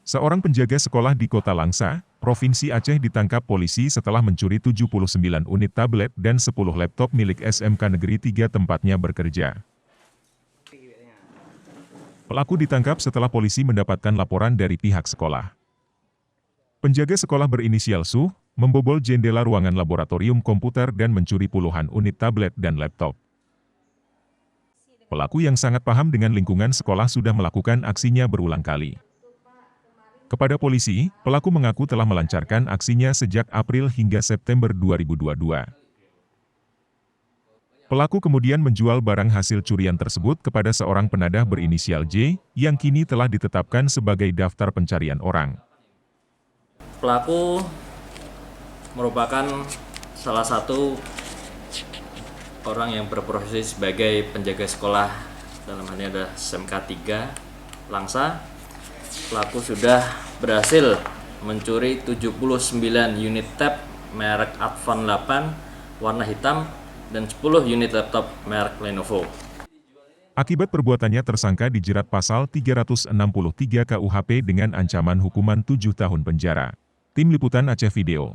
Seorang penjaga sekolah di Kota Langsa, Provinsi Aceh ditangkap polisi setelah mencuri 79 unit tablet dan 10 laptop milik SMK Negeri 3 tempatnya bekerja. Pelaku ditangkap setelah polisi mendapatkan laporan dari pihak sekolah. Penjaga sekolah berinisial Su, membobol jendela ruangan laboratorium komputer dan mencuri puluhan unit tablet dan laptop. Pelaku yang sangat paham dengan lingkungan sekolah sudah melakukan aksinya berulang kali. Kepada polisi, pelaku mengaku telah melancarkan aksinya sejak April hingga September 2022. Pelaku kemudian menjual barang hasil curian tersebut kepada seorang penadah berinisial J, yang kini telah ditetapkan sebagai daftar pencarian orang. Pelaku merupakan salah satu orang yang berprofesi sebagai penjaga sekolah, dalam hal ini adalah SMK 3 Langsa. Pelaku sudah berhasil mencuri 79 unit tab merek Advan 8 warna hitam dan 10 unit laptop merek Lenovo. Akibat perbuatannya tersangka dijerat pasal 363 KUHP dengan ancaman hukuman 7 tahun penjara. Tim Liputan Aceh Video.